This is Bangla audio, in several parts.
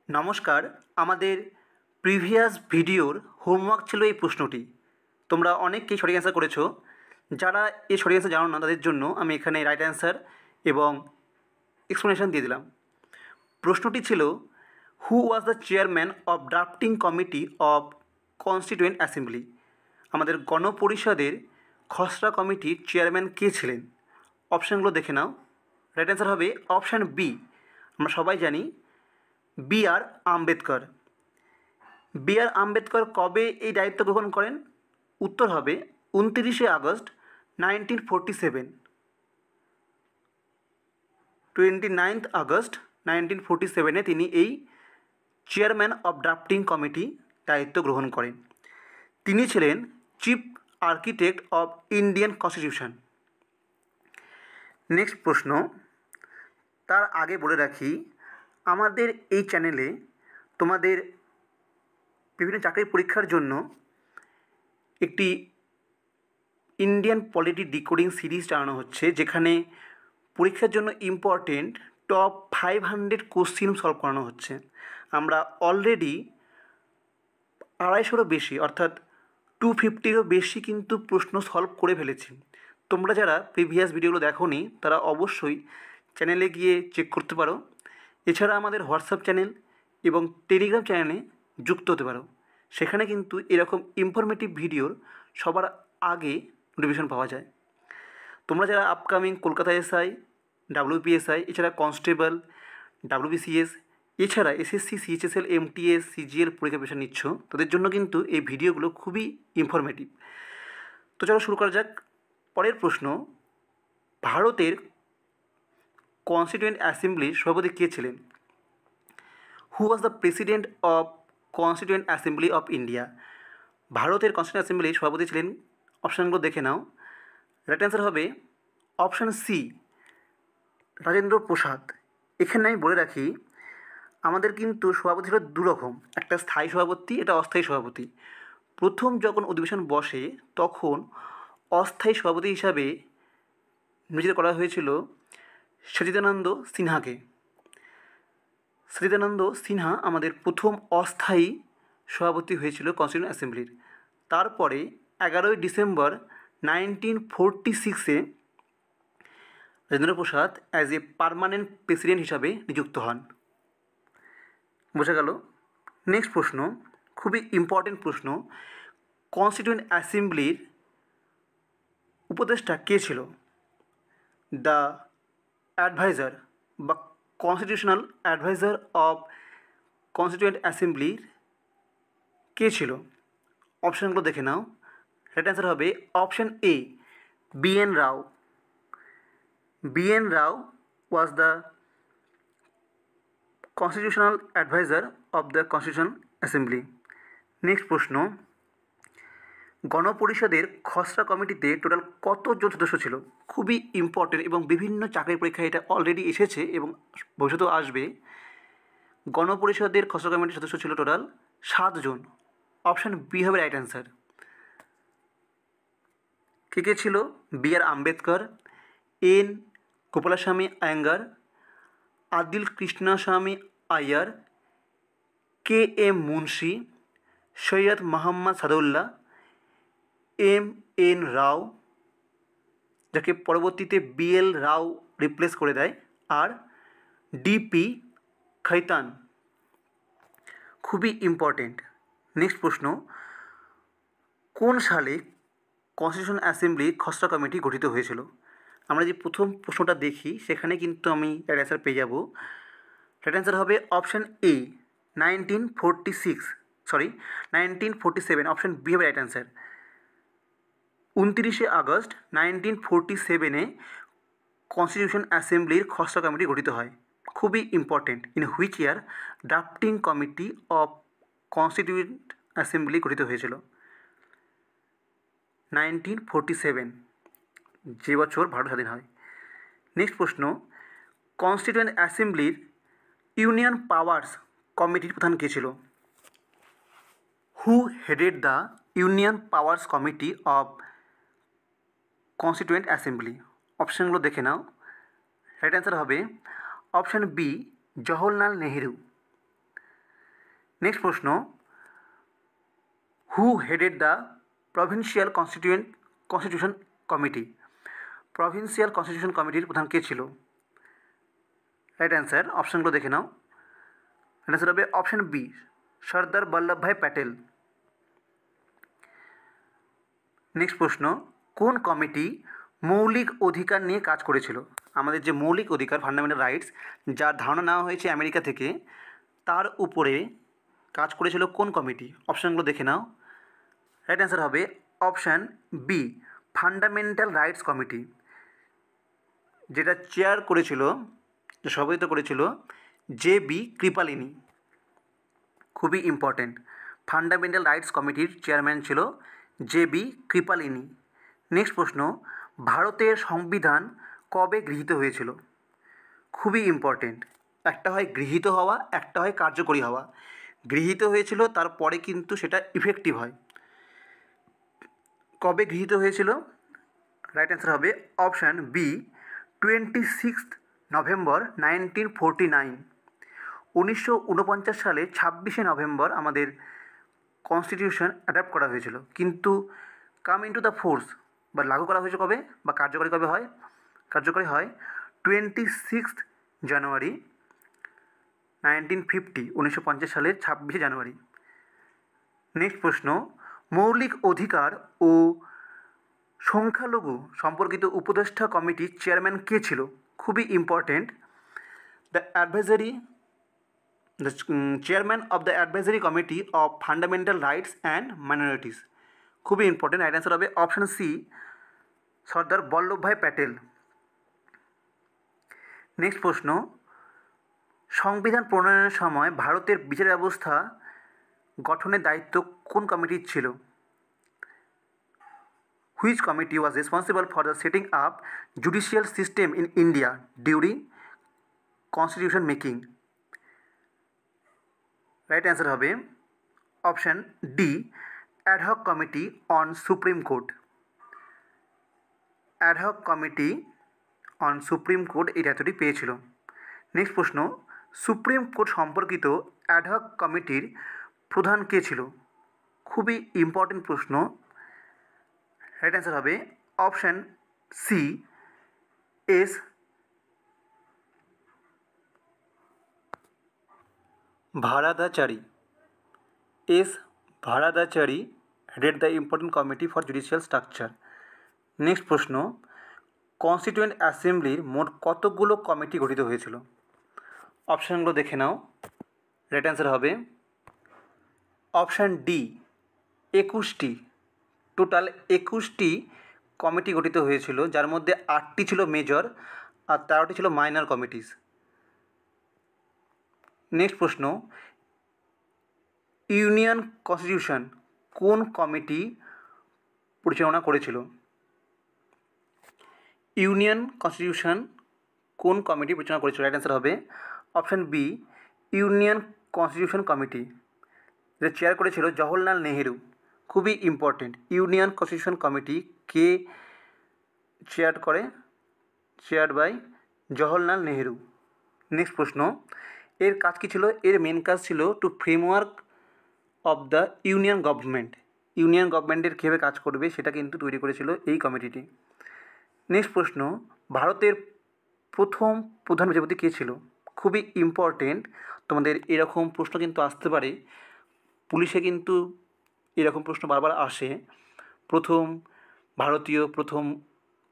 নমস্কার। আমাদের প্রিভিয়াস ভিডিওর হোমওয়ার্ক ছিল এই প্রশ্নটি। তোমরা অনেকেই সঠিক অ্যান্সার করেছো। যারা এই সঠিক অ্যান্সার জানো না তাদের জন্য আমি এখানে রাইট অ্যান্সার এবং এক্সপ্লেনেশন দিয়ে দিলাম। প্রশ্নটি ছিল, who was the chairman of drafting committee of constituent assembly? আমাদের গণপরিষদের খসড়া কমিটির চেয়ারম্যান কে ছিলেন? অপশানগুলো দেখে নাও। রাইট অ্যান্সার হবে অপশান বি। আমরা সবাই জানি B R Ambedkar. B R Ambedkar কবে এই দায়িত্ব গ্রহণ করেন? উত্তর হবে 29শে আগস্ট 1947। 29th আগস্ট 1947 তিনি এই চেয়ারম্যান অফ ড্রাফটিং কমিটি দায়িত্ব গ্রহণ করেন। তিনি ছিলেন chief architect of Indian constitution. Next প্রশ্ন, তার আগে বলে রাখি আমাদের এই চ্যানেলে তোমাদের বিভিন্ন চাকরির পরীক্ষার জন্য একটি ইন্ডিয়ান পলিটি ডিকোডিং সিরিজ চালানো হচ্ছে, যেখানে পরীক্ষার জন্য ইম্পর্টেন্ট টপ 500 কোশ্চিন সলভ করানো হচ্ছে। আমরা অলরেডি 250-রও বেশি অর্থাৎ 250-রও বেশি কিন্তু প্রশ্ন সলভ করে ফেলেছি। তোমরা যারা প্রিভিয়াস ভিডিওগুলো দেখোনি তারা অবশ্যই চ্যানেলে গিয়ে চেক করতে পারো। এছাড়া আমাদের হোয়াটসঅ্যাপ চ্যানেল এবং টেলিগ্রাম চ্যানেলে যুক্ত হতে পারো। সেখানে কিন্তু এরকম ইনফরমেটিভ ভিডিওর সবার আগে নোটিফিকেশন পাওয়া যায়। তোমরা যারা আপকামিং কলকাতা এসআই, ডাব্লিউপিএসআই, এছাড়া কনস্টেবল, ডাব্লিউবিসিএস, এছাড়া এসএসসি, সিএইচএসএল, এমটিএস, সিজিএল পরীক্ষা পেশা নিচ্ছ, তাদের জন্য কিন্তু এই ভিডিওগুলো খুবই ইনফরমেটিভ। তো চলো শুরু করা যাক। পরের প্রশ্ন, ভারতের কনস্টিটিউয়েন্ট অ্যাসেম্বলির সভাপতি কে ছিলেন? Who was the president of constituent assembly of India? ভারতের কনস্টিটিউয়েন্ট অ্যাসেম্বলির সভাপতি ছিলেন, অপশানগুলো দেখে নাও। রাইট অ্যান্সার হবে অপশান সি, রাজেন্দ্র প্রসাদ। এখানে আমি বলে রাখি আমাদের কিন্তু সভাপতি ছিল দুরকম, একটা স্থায়ী সভাপতি, এটা অস্থায়ী সভাপতি। প্রথম যখন অধিবেশন বসে তখন অস্থায়ী সভাপতি হিসাবে নিয়োজিত করা হয়েছিল সচিদানন্দ সিনহাকে। সচিদানন্দ সিনহা আমাদের প্রথম অস্থায়ী সভাপতি হয়েছিল কনস্টিটিউয়েন্ট অ্যাসেম্বলির। তারপরে 11ই ডিসেম্বর 1946-এ Rajendra Prasad as a permanent president হিসাবে নিযুক্ত হন। বোঝা গেল? নেক্সট প্রশ্ন, খুবই ইম্পর্টেন্ট প্রশ্ন, কনস্টিটিউয়েন্ট অ্যাসেম্বলির উপদেষ্টা কে ছিল? দ্য অ্যাডভাইজার বা কনস্টিটিউশনাল অ্যাডভাইজার অফ কনস্টিটিউয়েন্ট অ্যাসেম্বলির কে ছিল? অপশানগুলো দেখে নাও। রাইট অ্যান্সার হবে option A, BN. Rao. B.N. Rao was the constitutional advisor of the Constitutional Assembly. Next প্রশ্ন, গণপরিষদের খসড়া কমিটিতে টোটাল কতজন সদস্য ছিল? খুবই ইম্পর্টেন্ট এবং বিভিন্ন চাকরির পরীক্ষায় এটা অলরেডি এসেছে এবং ভবিষ্যতেও আসবে। গণপরিষদের খসড়া কমিটির সদস্য ছিল টোটাল 7 জন। অপশান বি হবে রাইট অ্যান্সার। কে কে ছিল? B R Ambedkar, N Gopalaswami Ayyangar, Adil Krishnaswami Iyer, K M Munshi, Syed Mohammad Saadullah, M N Rao, যাকে পরবর্তীতে বি.এল. রাও রিপ্লেস করে দেয়, আর ডিপি খৈতান। খুবই ইম্পর্টেন্ট। নেক্সট প্রশ্ন, কোন সালে কনস্টিটিউশন অ্যাসেম্বলি খসড়া কমিটি গঠিত হয়েছিল? আমরা যে প্রথম প্রশ্নটা দেখি সেখানে কিন্তু আমি এর অ্যান্সার পেয়ে যাব। রাইট অ্যান্সার হবে অপশান এ, 1947। অপশান বি হবে রাইট অ্যান্সার। 29শে আগস্ট 1947-এ কনস্টিটিউশন অ্যাসেম্বলির খসড়া কমিটি গঠিত হয়। খুবই important. In which year drafting committee of constituent assembly গঠিত হয়েছিল? 1947, যে বছর ভারত স্বাধীন হয়। নেক্সট প্রশ্ন, কনস্টিটিউয়েন্ট অ্যাসেম্বলির ইউনিয়ন পাওয়ার্স কমিটির প্রধান কে ছিল? Who headed the union powers committee of constituent assembly? অপশানগুলো দেখে নাও। রাইট অ্যান্সার হবে option B, Jawaharlal Nehru. Next প্রশ্ন, who headed the provincial constitution committee? Provincial constitution কমিটির প্রধান কে ছিল? রাইট অ্যান্সার, অপশানগুলো দেখে নাও। অ্যান্সার হবে option B, Sardar Vallabhbhai Patel. Next প্রশ্ন, কোন কমিটি মৌলিক অধিকার নিয়ে কাজ করেছিল? আমাদের যে মৌলিক অধিকার, ফান্ডামেন্টাল রাইটস, যার ধারণা নেওয়া হয়েছে আমেরিকা থেকে, তার উপরে কাজ করেছিল কোন কমিটি? অপশানগুলো দেখে নাও। রাইট অ্যান্সার হবে option B, fundamental rights committee, যেটা চেয়ার করেছিল, সভাপতিত্ব করেছিল জে.বি. কৃপালিনী। খুবই ইম্পর্টেন্ট, ফান্ডামেন্টাল রাইটস কমিটির চেয়ারম্যান ছিল জে.বি. কৃপালিনী। নেক্সট প্রশ্ন, ভারতের সংবিধান কবে গৃহীত হয়েছিল? খুবই ইম্পর্টেন্ট, একটা হয় গৃহীত হওয়া, একটা হয় কার্যকরী হওয়া। গৃহীত হয়েছিল, তারপরে কিন্তু সেটা ইফেক্টিভ হয়। কবে গৃহীত হয়েছিল? রাইট অ্যান্সার হবে অপশান বি, 26 নভেম্বর 1949। 1949 সালে 26শে নভেম্বর আমাদের কনস্টিটিউশন অ্যাডাপ্ট করা হয়েছিল, কিন্তু কাম ইন্টু দ্য ফোর্স বা লাগু করা হয়েছে কবে, বা কার্যকরী কবে হয়? কার্যকরী হয় 26 জানুয়ারি 1950, 1950 সালের 26শে জানুয়ারি। নেক্সট প্রশ্ন, মৌলিক অধিকার ও সংখ্যালঘু সম্পর্কিত উপদেষ্টা কমিটির চেয়ারম্যান কে ছিল? খুবই important, the chairman of the advisory committee of fundamental rights and minorities. খুবই ইম্পর্টেন্ট, রাইট অ্যান্সার হবে অপশান সি, সর্দার বল্লভভাই প্যাটেল। নেক্সট প্রশ্ন, সংবিধান প্রণয়নের সময় ভারতের বিচার ব্যবস্থা গঠনের দায়িত্ব কোন কমিটির ছিল? Which committee was responsible for the setting up judicial system in India during constitution making? Right answer হবে option D, ad hoc committee on supreme court. Ad hoc committee on supreme court এই দায়িত্বটি পেয়েছিল। নেক্সট প্রশ্ন, সুপ্রিম কোর্ট সম্পর্কিত অ্যাডহক কমিটির প্রধান কে ছিল? খুবই ইম্পর্টেন্ট প্রশ্ন, রাইট অ্যান্সার হবে option C, S Varadachari. S Varadachari headed the important committee for judicial structure. Next প্রশ্ন, কনস্টিটিউয়েন্ট অ্যাসেম্বলির মোট কতগুলো কমিটি গঠিত হয়েছিল? অপশানগুলো দেখে নাও। রাইট অ্যান্সার হবে অপশান ডি, 21টি। টোটাল 21টি কমিটি গঠিত হয়েছিল, যার মধ্যে 8টি ছিল মেজর আর 13টি ছিল মাইনর কমিটিস। নেক্সট প্রশ্ন, ইউনিয়ন কনস্টিটিউশন কোন কমিটি পরিচালনা করেছিল? ইউনিয়ন কনস্টিটিউশন কোন কমিটি পরিচালনা করেছিল? রাইট অ্যান্সার হবে option B, union constitution committee, যেটা চেয়ার করেছিল জওহরলাল নেহেরু। খুবই ইম্পর্টেন্ট, ইউনিয়ন কনস্টিটিউশন কমিটি কে chaired by Jawaharlal Nehru. Next প্রশ্ন, এর কাজ কী ছিল? এর মেন কাজ ছিল to framework of the union government. ইউনিয়ন গভর্নমেন্টের কীভাবে কাজ করবে সেটা কিন্তু তৈরি করেছিল এই কমিটিটি। নেক্সট প্রশ্ন, ভারতের প্রথম প্রধান বিচারপতি কে ছিল? খুবই ইম্পর্টেন্ট, তোমাদের এরকম প্রশ্ন কিন্তু আসতে পারে, পুলিশে কিন্তু এরকম প্রশ্ন বারবার আসে। প্রথম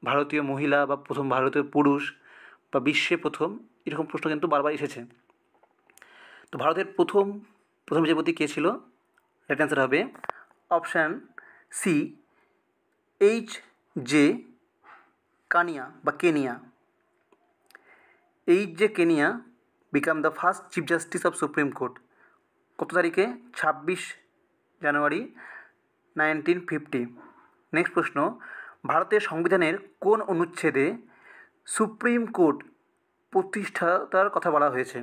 ভারতীয় মহিলা বা প্রথম ভারতীয় পুরুষ বা বিশ্বে প্রথম, এরকম প্রশ্ন কিন্তু বারবার এসেছে। তো ভারতের প্রথম বিচারপতি কে ছিল? রাইট অ্যান্সার হবে অপশান সি, এইচ.জে. কানিয়া বা Kenia. H J. Kenia became the first chief justice of supreme court. কত তারিখে? 26 জানুয়ারি 1950। নেক্সট প্রশ্ন, ভারতের সংবিধানের কোন অনুচ্ছেদে সুপ্রিম কোর্ট প্রতিষ্ঠাতার কথা বলা হয়েছে?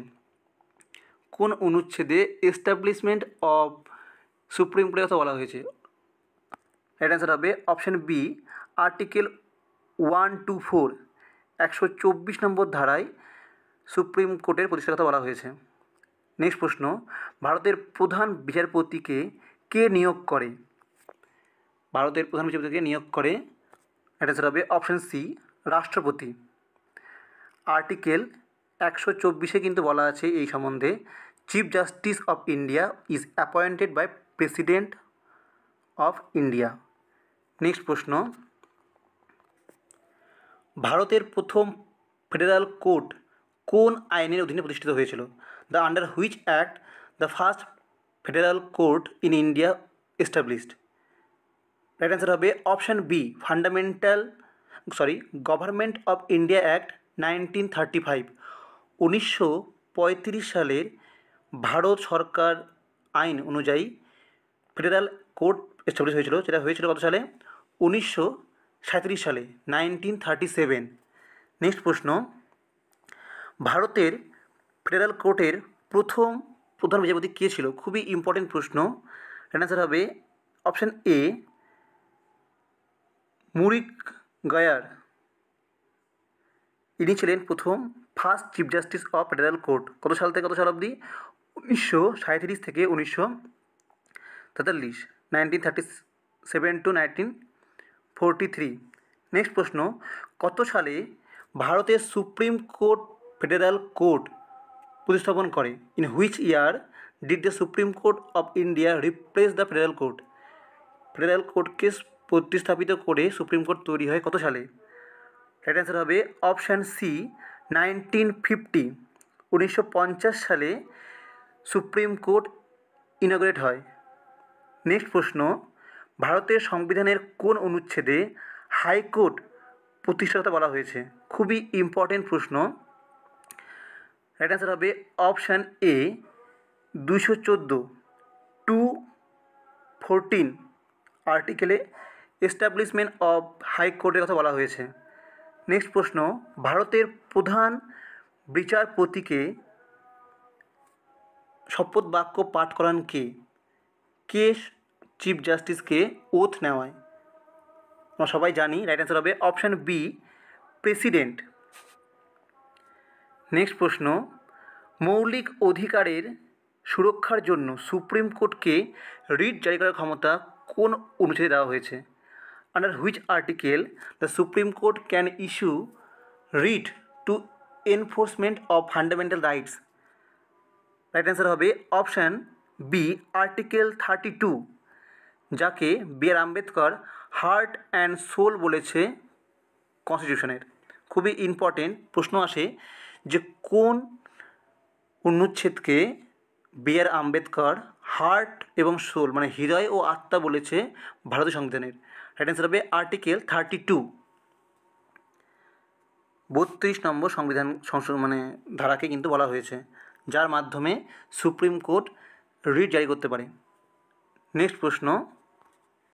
কোন অনুচ্ছেদে এস্টাবলিশমেন্ট অফ সুপ্রিম কোর্টের কথা বলা হয়েছে? রাইট অ্যান্সার হবে অপশান বি, আর্টিকেল 124, 124 নম্বর ধারায় সুপ্রিম কোর্টের প্রতিষ্ঠার কথা বলা হয়েছে। নেক্সট প্রশ্ন, ভারতের প্রধান বিচারপতিকে কে নিয়োগ করে? ভারতের প্রধান বিচারপতিকে নিয়োগ করে, এটা আনসার হবে অপশান সি, রাষ্ট্রপতি। আর্টিকেল 124 কিন্তু বলা আছে এই সম্বন্ধে, chief justice of India is appointed by president of India. Next প্রশ্ন, ভারতের প্রথম ফেডারাল কোর্ট কোন আইনের অধীনে প্রতিষ্ঠিত হয়েছিল? The under which act the first federal court in India established? Right answer হবে option B, government of India act 1935। 1935 সালের ভারত সরকার আইন অনুযায়ী ফেডারাল কোর্ট এস্টাবলিশ হয়েছিল, যেটা হয়েছিল কত সালে? 1937 সালে, 1937। নেক্সট প্রশ্ন, ভারতের ফেডারাল কোর্টের প্রথম প্রধান বিচারপতি কে ছিল? খুবই ইম্পর্টেন্ট প্রশ্ন। অ্যান্সার হবে অপশান এ, মুরিগায়ার। ইনি ছিলেন প্রথম first chief justice of federal court. কত সাল থেকে কত সাল অবধি? 1937 থেকে 1943, 1937 টু 1943। নেক্সট প্রশ্ন, কত সালে ভারতের সুপ্রিম কোর্ট ফেডারাল কোর্ট প্রতিস্থাপন করে? In which year did the supreme court of India replace the federal court? Federal কোর্টকে প্রতিস্থাপিত করে সুপ্রিম কোর্ট তৈরি হয় কত সালে? রাইট অ্যান্সার হবে অপশান সি, 1950। 1950 সালে সুপ্রিম কোর্ট ইনঅগ্রেট হয়। নেক্সট প্রশ্ন, ভারতের সংবিধানের কোন অনুচ্ছেদে হাইকোর্ট প্রতিষ্ঠার কথা বলা হয়েছে? খুবই ইম্পর্টেন্ট প্রশ্ন। রাইট অ্যান্সার হবে অপশান এ, 214, 214 আর্টিকেলে এস্টাবলিশমেন্ট অফ হাইকোর্টের কথা বলা হয়েছে। নেক্সট প্রশ্ন, ভারতের প্রধান বিচারপতিকে শপথ বাক্য পাঠ করান কে? কে চিফ জাস্টিসকে ওথ নেওয়ায়? আমরা সবাই জানি। রাইট অ্যান্সার হবে অপশান বি, প্রেসিডেন্ট। নেক্সট প্রশ্ন, মৌলিক অধিকারের সুরক্ষার জন্য সুপ্রিম কোর্টকে রিট জারি করার ক্ষমতা কোন অনুচ্ছেদে দেওয়া হয়েছে? Under which article the supreme court can issue writ to enforcement of fundamental rights? Right answer হবে অপশান বি, আর্টিকেল 32, যাকে B R. Ambedkar heart and soul বলেছে কনস্টিটিউশনের। খুবই ইম্পর্টেন্ট প্রশ্ন আসে যে কোন অনুচ্ছেদকে বি.আর. আম্বেদকর হার্ট এবং সোল মানে হৃদয় ও আত্মা বলেছে ভারতীয় সংবিধানের? রাইট অ্যান্সার হবে আর্টিকেল 32। 32 নম্বর সংবিধান ধারাকে কিন্তু বলা হয়েছে, যার মাধ্যমে সুপ্রিম কোর্ট রিট জারি করতে পারে। নেক্সট প্রশ্ন,